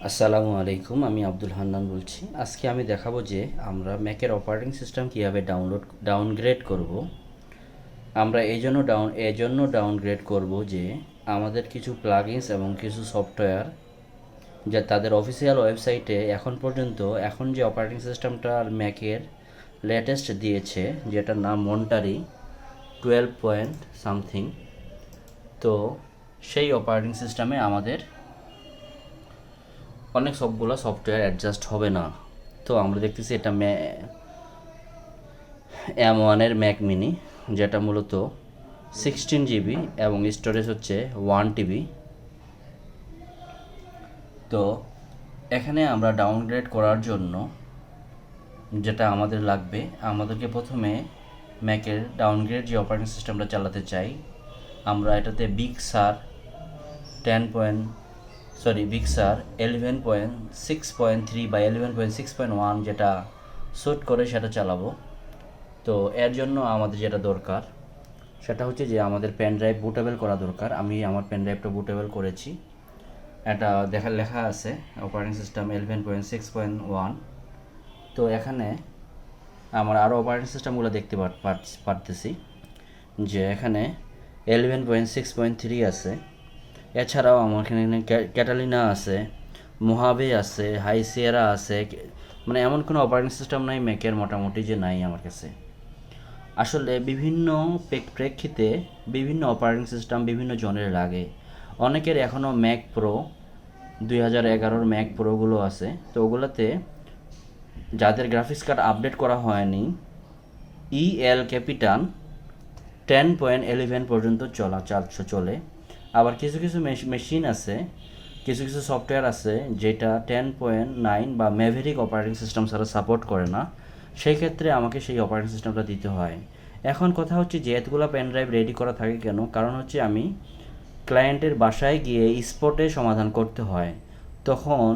আসসালামু আলাইকুম, আমি আব্দুল হান্নান বলছি। আজকে আমি দেখাবো যে আমরা ম্যাকের অপারেটিং সিস্টেম কীভাবে ডাউনগ্রেড করব। আমরা এই জন্য ডাউনগ্রেড করব যে আমাদের কিছু প্লাগইনস এবং কিছু সফটওয়্যার যা তাদের অফিসিয়াল ওয়েবসাইটে এখন যে অপারেটিং সিস্টেমটা ম্যাকের লেটেস্ট দিয়েছে, যেটার নাম মন্টারি 12 পয়েন্ট সামথিং। তো সেই অপারেটিং সিস্টেমে আমাদের অনেক সবগুলো সফটওয়্যার অ্যাডজাস্ট হবে না। তো আমরা দেখতেছি এটা M1-এর ম্যাক মিনি, যেটা মূলত 16 GB এবং স্টোরেজ হচ্ছে 1 TB। তো এখানে আমরা ডাউনগ্রেড করার জন্য যেটা আমাদের লাগবে, আমাদেরকে প্রথমে ম্যাকের ডাউনগ্রেড যে অপারেটিং সিস্টেমটা চালাতে চাই, আমরা এটাতে BigSur 11.6.3 বা 11.6.1 যেটা স্যুট করে সেটা চালাবো। তো এর জন্য আমাদের যেটা দরকার সেটা হচ্ছে যে আমাদের পেন ড্রাইভ বুটেবল করা দরকার। আমি আমার পেন ড্রাইভটা বুটেবল করেছি। এটা লেখা আছে অপারেটিং সিস্টেম 11.6.1। তো এখানে আমরা আরও অপারেটিং সিস্টেমগুলো দেখতে পারতেছি যে এখানে 11.6.3 আছে। এছাড়াও আমার এখানে ক্যাটালিনা আছে, মোহাবে আছে, হাই সিয়েরা আছে। মানে এমন কোনো অপারেটিং সিস্টেম নাই ম্যাকের মোটামুটি যে নাই আমার কাছে। আসলে বিভিন্ন প্রেক্ষিতে বিভিন্ন অপারেটিং সিস্টেম বিভিন্ন জনের লাগে। অনেকের এখনও ম্যাক প্রো 2011-র ম্যাক প্রোগুলো আছে। তো ওগুলোতে যাদের গ্রাফিক্স কার্ড আপডেট করা হয়নি, EL ক্যাপিটান 10.11 পর্যন্ত চলে। আবার কিছু কিছু মেশিন আছে, কিছু কিছু সফটওয়্যার আছে যেটা 10.9 বা ম্যাভেরিক অপারেটিং সিস্টেম ছাড়া সাপোর্ট করে না। সেই ক্ষেত্রে আমাকে সেই অপারেটিং সিস্টেমটা দিতে হয়। এখন কথা হচ্ছে যে এতগুলো পেন ড্রাইভ রেডি করা থাকে কেন? কারণ হচ্ছে আমি ক্লায়েন্টের বাসায় গিয়ে স্পটে সমাধান করতে হয়। তখন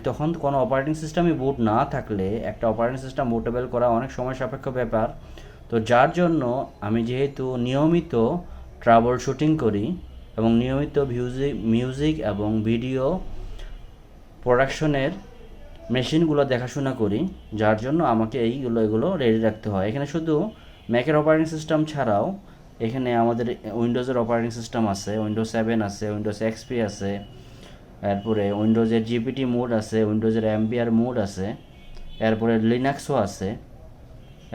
তখন কোনো অপারেটিং সিস্টেমই বুট না থাকলে একটা অপারেটিং সিস্টেম বুটেবল করা অনেক সময় সাপেক্ষ ব্যাপার। তো যার জন্য আমি যেহেতু নিয়মিত ট্রাবল শুটিং করি এবং নিয়মিত মিউজিক এবং ভিডিও প্রোডাকশনের মেশিনগুলো দেখাশোনা করি, যার জন্য আমাকে এগুলো রেডি রাখতে হয়। এখানে শুধু ম্যাকের অপারেটিং সিস্টেম ছাড়াও এখানে আমাদের উইন্ডোজের অপারেটিং সিস্টেম আছে, উইন্ডোজ 7 আছে, উইন্ডোজ XP আছে, এরপরে উইন্ডোজের জিপিটি মোড আছে, উইন্ডোজের এমবিআর মোড আছে, এরপরে লিনাক্সও আছে,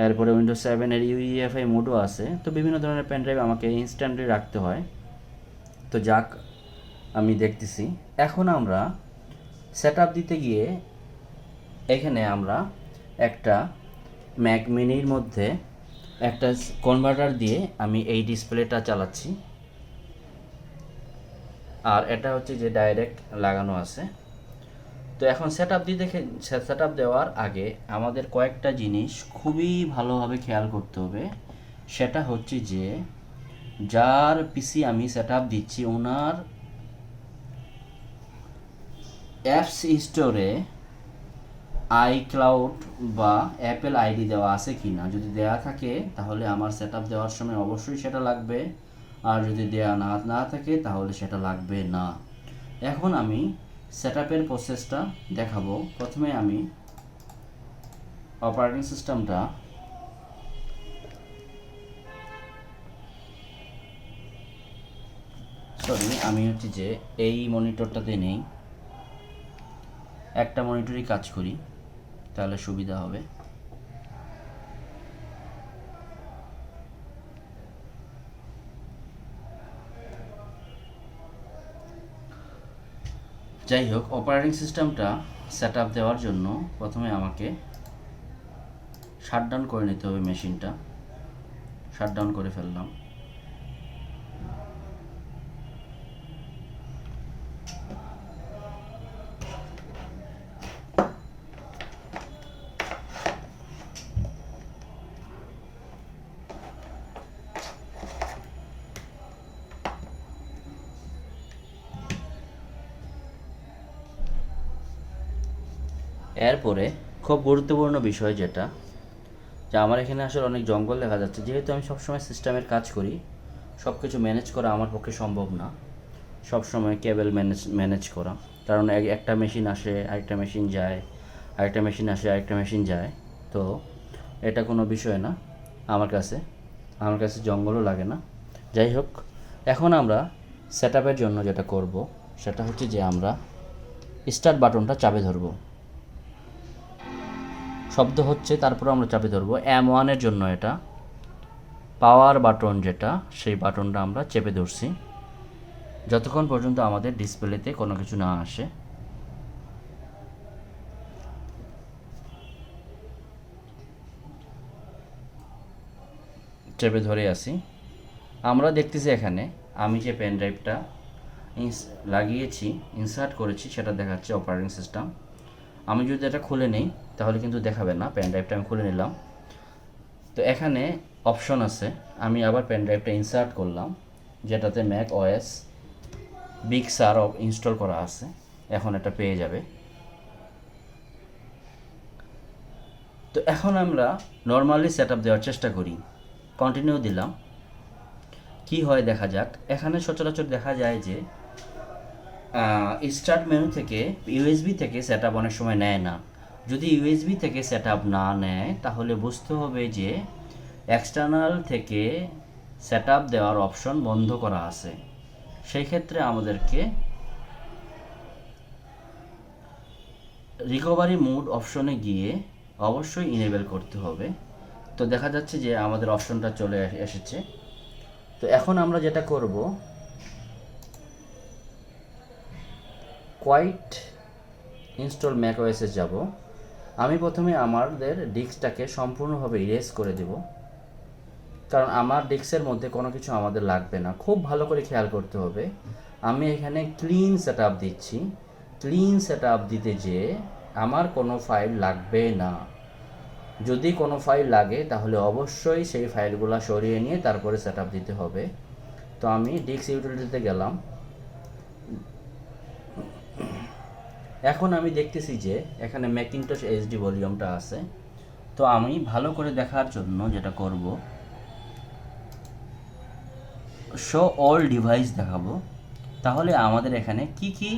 এরপরে উইন্ডোজ 7-এর UEFI মোডও আছে। তো বিভিন্ন ধরনের পেন ড্রাইভ আমাকে ইনস্ট্যান্টলি রাখতে হয়। তো যাক, আমি দেখতেছি এখন আমরা সেট দিতে গিয়ে এখানে আমরা একটা ম্যাক মিনির মধ্যে একটা কনভার্টার দিয়ে আমি এই ডিসপ্লেটা চালাচ্ছি। আর এটা হচ্ছে যে ডাইরেক্ট লাগানো আছে। তো এখন সেট দেওয়ার আগে আমাদের কয়েকটা জিনিস খুবই ভালোভাবে খেয়াল করতে হবে। সেটা হচ্ছে যে যার পিসি আমি সেট দিচ্ছি ওনার অ্যাপস স্টোরে iCloud বা অ্যাপেল আইডি দেওয়া আছে কি না। যদি দেওয়া থাকে তাহলে আমার সেট দেওয়ার সময় অবশ্যই সেটা লাগবে, আর যদি দেওয়া না থাকে তাহলে সেটা লাগবে না। এখন আমি সেট প্রসেসটা দেখাবো। প্রথমে আমি অপারেটিং সিস্টেমটা আমি হচ্ছে যে এই মনিটরটাতে নেই, একটা মনিটরই কাজ করি, তাহলে সুবিধা হবে। যাই হোক, অপারেটিং সিস্টেমটা সেট দেওয়ার জন্য প্রথমে আমাকে শাটডাউন করে নিতে হবে। মেশিনটা শাটডাউন করে ফেললাম। এরপরে খুব গুরুত্বপূর্ণ বিষয় যেটা, যে আমার এখানে আসলে অনেক জঙ্গল দেখা যাচ্ছে। যেহেতু আমি সবসময় সিস্টেমের কাজ করি, সব কিছু ম্যানেজ করা আমার পক্ষে সম্ভব না। সবসময় কেবল ম্যানেজ করা, কারণ একটা মেশিন আসে আরেকটা মেশিন যায়, আরেকটা মেশিন আসে আরেকটা মেশিন যায়। তো এটা কোনো বিষয় না আমার কাছে জঙ্গলও লাগে না। যাই হোক, এখন আমরা সেট আপের জন্য যেটা করব সেটা হচ্ছে যে আমরা স্টার্ট বাটনটা চাপে ধরব, শব্দ হচ্ছে তারপর আমরা চাপে ধরবো। M1 জন্য এটা পাওয়ার বাটন, যেটা সেই বাটনটা আমরা চেপে ধরছি যতক্ষণ পর্যন্ত আমাদের ডিসপ্লেতে কোনো কিছু না আসে। চেপে ধরে আসি। আমরা দেখতেছি এখানে আমি যে পেন ড্রাইভটা লাগিয়েছি, ইনসার্ট করেছি, সেটা দেখাচ্ছে অপারেটিং সিস্টেম। আমি যদি এটা খুলে নিই তাহলে কিন্তু দেখাবে না। পেন ড্রাইভটা আমি খুলে নিলাম। তো এখানে অপশন আছে, আমি আবার পেন ড্রাইভটা ইনসার্ট করলাম যেটাতে ম্যাক OS BigSur ইনস্টল করা আছে। এখন এটা পেয়ে যাবে। তো এখন আমরা নর্মালি সেট আপ দেওয়ার চেষ্টা করি, কন্টিনিউ দিলাম, কি হয় দেখা যাক। এখানে সচরাচর দেখা যায় যে স্টার্ট মেনু থেকে ইউএসবি থেকে সেট আপ অনেক সময় নেয় না। যদি ইউএসবি থেকে সেট আপ না নেয় তাহলে বুঝতে হবে যে এক্সটার্নাল থেকে সেট আপ দেওয়ার অপশন বন্ধ করা আছে। সেই ক্ষেত্রে আমাদেরকে রিকভারি মোড অপশনে গিয়ে অবশ্যই ইনেবল করতে হবে। তো দেখা যাচ্ছে যে আমাদের অপশনটা চলে এসেছে। তো এখন আমরা যেটা করব, কোয়াইট ইনস্টল ম্যাক ওএসে যাব। আমি প্রথমে আমাদের ডিস্কটাকে সম্পূর্ণভাবে ইরেজ করে দেব, কারণ আমার ডিস্কের মধ্যে কোনো কিছু আমাদের লাগবে না। খুব ভালো করে খেয়াল করতে হবে। আমি এখানে ক্লিন সেট আপ দিচ্ছি। ক্লিন সেট আপ দিতে যেয়ে আমার কোনো ফাইল লাগবে না। যদি কোনো ফাইল লাগে তাহলে অবশ্যই সেই ফাইলগুলো সরিয়ে নিয়ে তারপরে সেট আপ দিতে হবে। তো আমি ডিস্ক ইউটিলিটিতে গেলাম। এখন আমি দেখতেছি যে এখানে ম্যাকিনটশ এইচডি ভলিউমটা আছে। তো আমি ভালো করে দেখার জন্য যেটা করব, শো অল ডিভাইস দেখাবো। তাহলে আমাদের এখানে কি কি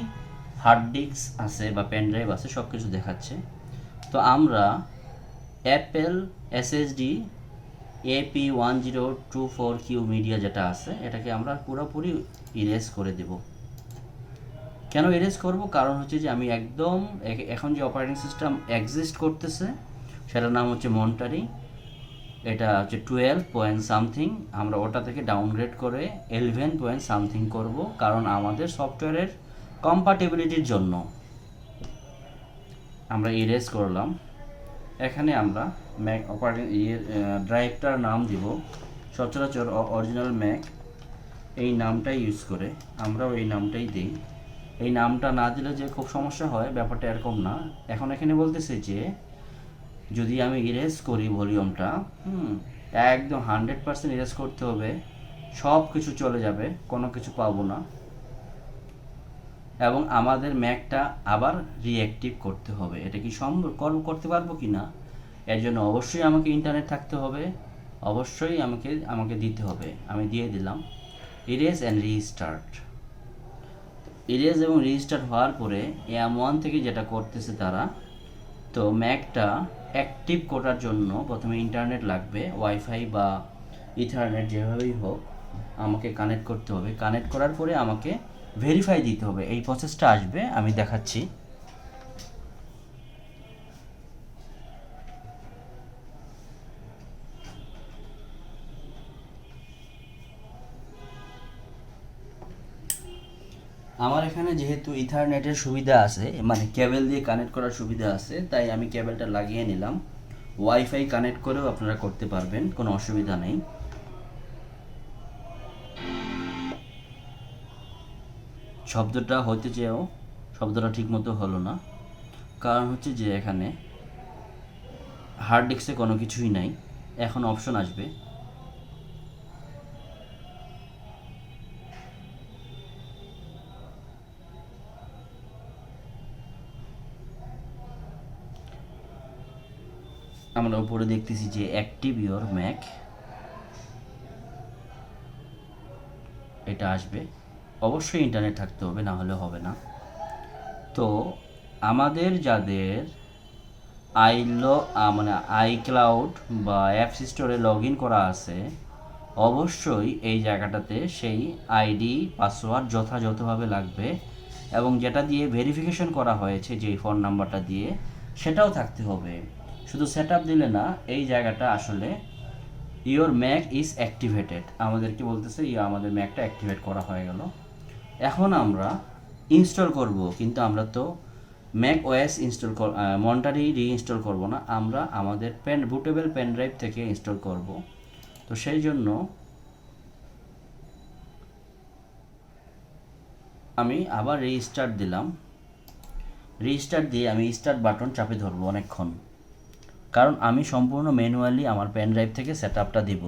হার্ড ডিস্ক আছে বা পেন ড্রাইভ আছে সব কিছু দেখাচ্ছে। তো আমরা অ্যাপেল এসএসডি AP1024Q মিডিয়া যেটা আছে এটাকে আমরা পুরোপুরি ইরেজ করে দেব। কেন ইরেজ করব? কারণ হচ্ছে যে আমি একদম এখন যে অপারেটিং সিস্টেম এক্সিস্ট করতেছে সেটার নাম হচ্ছে মন্টারি। এটা হচ্ছে 12 পয়েন্ট সামথিং, আমরা ওটা থেকে ডাউনগ্রেড করে 11 পয়েন্ট সামথিং করব, কারণ আমাদের সফটওয়্যারের কম্প্যাটিবিলিটির জন্য আমরা ইরেজ করলাম। এখানে আমরা ম্যাক অপারেটিং ড্রাইভটার নাম দিব সচরাচর অরিজিনাল ম্যাক এই নামটাই ইউজ করে, আমরাও এই নামটাই দিই। এই নামটা না দিলে যে খুব সমস্যা হয় ব্যাপারটা এরকম না। এখন এখানে বলতেছে যে যদি আমি ইরেজ করি ভলিউমটা, একদম 100% ইরেজ করতে হবে, সব কিছু চলে যাবে, কোনো কিছু পাবো না, এবং আমাদের ম্যাকটা আবার রিঅ্যাক্টিভ করতে হবে। এটা কি সম্ভব করতে পারবো কি না, এর জন্য অবশ্যই আমাকে ইন্টারনেট থাকতে হবে, অবশ্যই আমাকে দিতে হবে। আমি দিয়ে দিলাম ইরেজ অ্যান্ড রিস্টার্ট। ইরেজ এবং রিস্টার্ট হওয়ার পরে M1 থেকে যেটা করতেছে তারা, তো ম্যাকটা অ্যাক্টিভ করার জন্য প্রথমে ইন্টারনেট লাগবে, ওয়াইফাই বা ইথারনেট যেভাবেই হোক আমাকে কানেক্ট করতে হবে। কানেক্ট করার পরে আমাকে ভেরিফাই দিতে হবে। এই প্রসেসটা আসবে, আমি দেখাচ্ছি। আমার এখানে যেহেতু ইথারনেটের সুবিধা আছে, মানে কেবল দিয়ে কানেক্ট করার সুবিধা আছে, তাই আমি কেবলটা লাগিয়ে নিলাম। ওয়াইফাই কানেক্ট করেও আপনারা করতে পারবেন, কোনো অসুবিধা নেই। শব্দটা হইতে চেয়েও শব্দটা ঠিকমতো হলো না, কারণ হচ্ছে যে এখানে হার্ড ডিস্কে কোনো কিছুই নাই। এখন অপশন আসবে, আমরা উপরে দেখতেছি যে অ্যাক্টিভ ইওর ম্যাক, এটা আসবে। অবশ্যই ইন্টারনেট থাকতে হবে, না হলে হবে না। তো আমাদের যাদের মানে আইক্লাউড বা অ্যাপস স্টোরে লগ ইন করা আছে, অবশ্যই এই জায়গাটাতে সেই আইডি পাসওয়ার্ড যথাযথভাবে লাগবে, এবং যেটা দিয়ে ভেরিফিকেশন করা হয়েছে যেই ফোন নাম্বারটা দিয়ে, সেটাও থাকতে হবে। শুধু সেট আপ দিলে না, এই জায়গাটা আসলে ইওর ম্যাক ইজ অ্যাক্টিভেটেড, আমাদেরকে বলতেছে আমাদের ম্যাকটা অ্যাক্টিভেট করা হয়ে গেল। এখন আমরা ইনস্টল করব, কিন্তু আমরা তো ম্যাক ওএস মন্টারি রিইনস্টল করব না, আমরা আমাদের বুটেবল পেন ড্রাইভ থেকে ইনস্টল করব। তো সেই জন্য আমি আবার রিস্টার্ট দিলাম। রিস্টার্ট দিয়ে আমি স্টার্ট বাটন চাপে ধরবো অনেকক্ষণ, কারণ আমি সম্পূর্ণ ম্যানুয়ালি আমার পেন ড্রাইভ থেকে সেট আপটা দিব।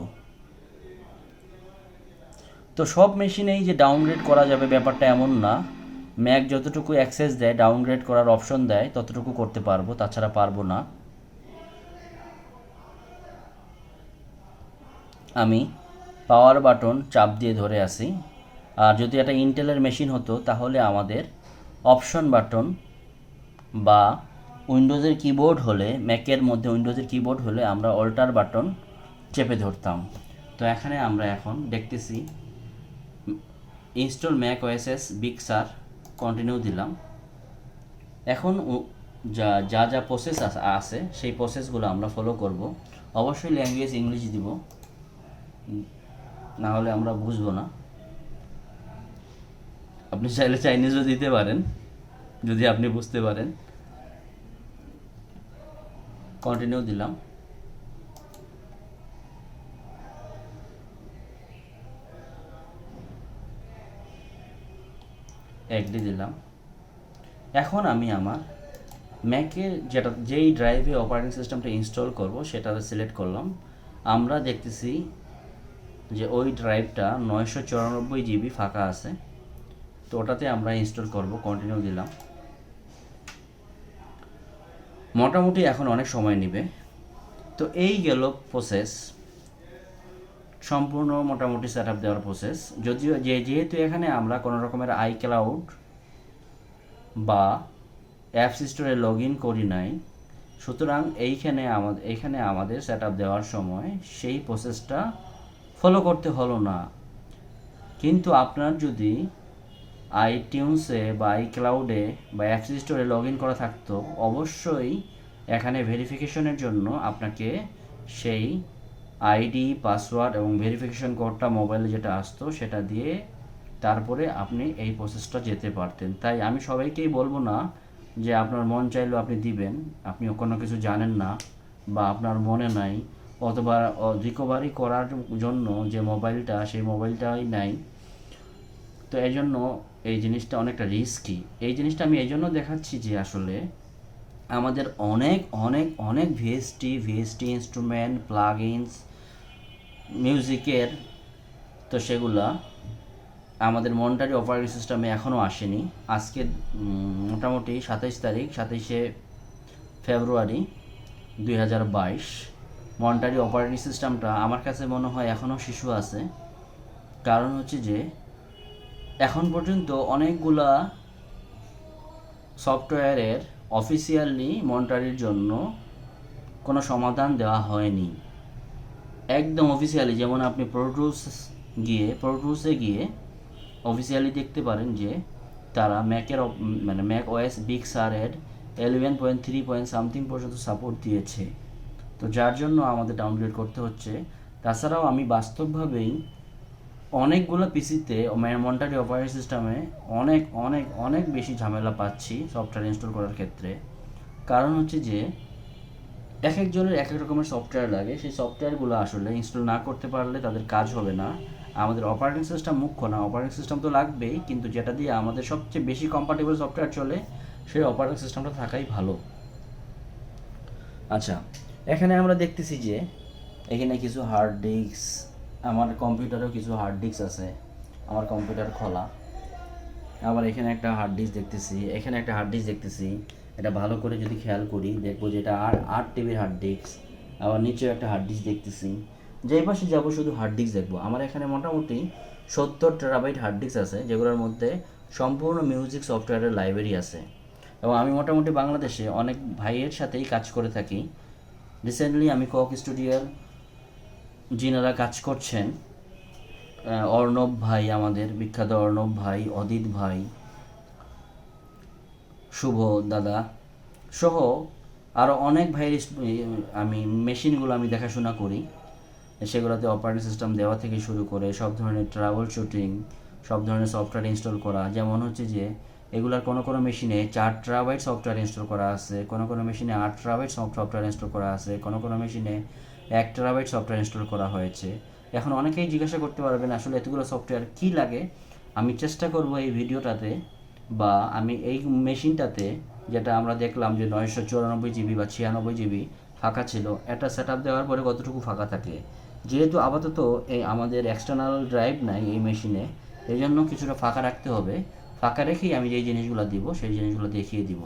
তো সব মেশিনেই যে ডাউনগ্রেড করা যাবে ব্যাপারটা এমন না। ম্যাক যতটুকু অ্যাক্সেস দেয়, ডাউনগ্রেড করার অপশন দেয়, ততটুকু করতে পারবো, তাছাড়া পারবো না। আমি পাওয়ার বাটন চাপ দিয়ে ধরে আসি। আর যদি এটা ইন্টেলের মেশিন হতো, তাহলে আমাদের অপশন বাটন বা উইন্ডোজের কিবোর্ড হলে, ম্যাকের মধ্যে উইন্ডোজের কিবোর্ড হলে আমরা অল্টার বাটন চেপে ধরতাম। তো এখানে আমরা এখন দেখতেছি install Mac OSS BigSur, continue দিলাম। এখন যা যা প্রসেস আছে সেই প্রসেসগুলো আমরা ফলো করব। অবশ্যই ল্যাঙ্গুয়েজ ইংলিশ দিব, না হলে আমরা বুঝবো না। আপনি চাইলে চাইনিজও দিতে পারেন যদি আপনি বুঝতে পারেন। কন্টিনিউ দিলাম। এগ্রি দিলাম। এখন আমি আমার ম্যাকের যেই ড্রাইভে অপারেটিং সিস্টেমটা ইনস্টল করব সেটা সিলেক্ট করলাম। আমরা দেখতেছি যে ওই ড্রাইভটা 994 GB ফাঁকা আছে, তো ওটাতে আমরা ইনস্টল করব। কন্টিনিউ দিলাম। মোটামুটি এখন অনেক সময় নেবে। তো এই গেল প্রসেস, সম্পূর্ণ মোটামুটি সেট আপ দেওয়ার প্রসেস। যদিও যেহেতু এখানে আমরা কোনো রকমের আইক্লাউড বা অ্যাপস স্টোরে লগ ইন করি নাই, সুতরাং এইখানে আমাদের সেট আপ দেওয়ার সময় সেই প্রসেসটা ফলো করতে হলো না। কিন্তু আপনার যদি আইটিউনসে বা আইক্লাউডে বা অ্যাপস স্টোরে লগ ইন করা থাকতো, অবশ্যই এখানে ভেরিফিকেশনের জন্য আপনাকে সেই আইডি, পাসওয়ার্ড এবং ভেরিফিকেশন কোডটা মোবাইলে যেটা আসতো সেটা দিয়ে তারপরে আপনি এই প্রসেসটা যেতে পারতেন। তাই আমি সবাইকেই বলবো না যে আপনার মন চাইলেও আপনি দিবেন, আপনি কোনো কিছু জানেন না বা আপনার মনে নাই, অথবা রিকভারি করার জন্য যে মোবাইলটা, সেই মোবাইলটাই নাই। তো এই জন্য এই জিনিসটা অনেকটা রিস্কি। এই জিনিসটা আমি এই জন্য দেখাচ্ছি যে আসলে আমাদের অনেক অনেক অনেক ভিএসটি ইনস্ট্রুমেন্ট, প্লাগইনস, মিউজিকের, তো সেগুলা আমাদের মনিটারি অপারেটিং সিস্টেমে এখনও আসেনি। আজকে মোটামুটি 27শে ফেব্রুয়ারি 2022। মনিটারি অপারেটিং সিস্টেমটা আমার কাছে মনে হয় এখনও শিশু আছে। কারণ হচ্ছে যে এখন পর্যন্ত অনেকগুলা সফটওয়্যারের অফিসিয়ালি মনিটারির জন্য কোনো সমাধান দেওয়া হয়নি একদম অফিসিয়ালি। যেমন আপনি প্রোটুলসে গিয়ে অফিসিয়ালি দেখতে পারেন যে তারা ম্যাক ওএস BigSur-এর 11.3 পর্যন্ত সাপোর্ট দিয়েছে। তো যার জন্য আমাদের ডাউনগ্রেড করতে হচ্ছে। তাছাড়াও আমি বাস্তবভাবেই অনেকগুলো পিসিতে মনিটারি অপারেটিং সিস্টেমে অনেক অনেক অনেক বেশি ঝামেলা পাচ্ছি সফটওয়্যার ইনস্টল করার ক্ষেত্রে। কারণ হচ্ছে যে এক একজনের এক এক রকমের সফটওয়্যার লাগে, সেই সফটওয়্যারগুলো আসলে ইনস্টল না করতে পারলে তাদের কাজ হবে না। আমাদের অপারেটিং সিস্টেম মুখ্য না, অপারেটিং সিস্টেম তো লাগবেই, কিন্তু যেটা দিয়ে আমাদের সবচেয়ে বেশি কম্পাটেবল সফটওয়্যার চলে সেই অপারেটিং সিস্টেমটা থাকাই ভালো। আচ্ছা, এখানে আমরা দেখতেছি যে এখানে কিছু হার্ড ডিস্ক, আমার কম্পিউটারেও কিছু হার্ড ডিস্ক আছে, আমার কম্পিউটার খোলা। আবার এখানে একটা হার্ড ডিস্ক দেখতেছি, এখানে একটা হার্ড ডিস্ক দেখতেছি। এটা ভালো করে যদি খেয়াল করি দেখবো যে এটা 8 TB হার্ড ডিস্ক। আবার নিচেও একটা হার্ড ডিস্ক দেখতেছি। যেই পাশে যাবো শুধু হার্ড ডিস্ক দেখবো। আমার এখানে মোটামুটি 70 টেরাবাইট হার্ড ডিস্ক আছে, যেগুলোর মধ্যে সম্পূর্ণ মিউজিক সফটওয়্যারের লাইব্রেরি আছে। এবং আমি মোটামুটি বাংলাদেশে অনেক ভাইয়ের সাথেই কাজ করে থাকি। রিসেন্টলি আমি কক স্টুডিওর যিনারা কাজ করছেন, অর্ণব ভাই, আমাদের বিখ্যাত অর্ণব ভাই, অদিত ভাই, শুভ দাদা সহ আরও অনেক ভাইয়ের আমি মেশিনগুলো আমি দেখাশোনা করি। সেগুলোতে অপারেটিং সিস্টেম দেওয়া থেকে শুরু করে সব ধরনের ট্রাভেল শুটিং, সব ধরনের সফটওয়্যার ইনস্টল করা। যেমন হচ্ছে যে এগুলার কোনো মেশিনে 4 টেরাবাইট সফটওয়্যার ইনস্টল করা আছে, কোনো মেশিনে 8 টেরাবাইট সফটওয়্যার ইনস্টল করা আছে, কোনো মেশিনে 1 টেরাবাইট সফটওয়্যার ইনস্টল করা হয়েছে। এখন অনেকেই জিজ্ঞাসা করতে পারবেন আসলে এতগুলো সফটওয়্যার কী লাগে। আমি চেষ্টা করব এই ভিডিওটাতে বা আমি এই মেশিনটাতে, যেটা আমরা দেখলাম যে 994 জিবি বা 96 জিবি ফাঁকা ছিল, এটা সেট আপ দেওয়ার পরে কতটুকু ফাঁকা থাকে। যেহেতু আপাতত এই আমাদের এক্সটার্নাল ড্রাইভ নাই এই মেশিনে, এই জন্য কিছুটা ফাঁকা রাখতে হবে। ফাঁকা রেখেই আমি যেই জিনিসগুলো দিব সেই জিনিসগুলো দেখিয়ে দিব।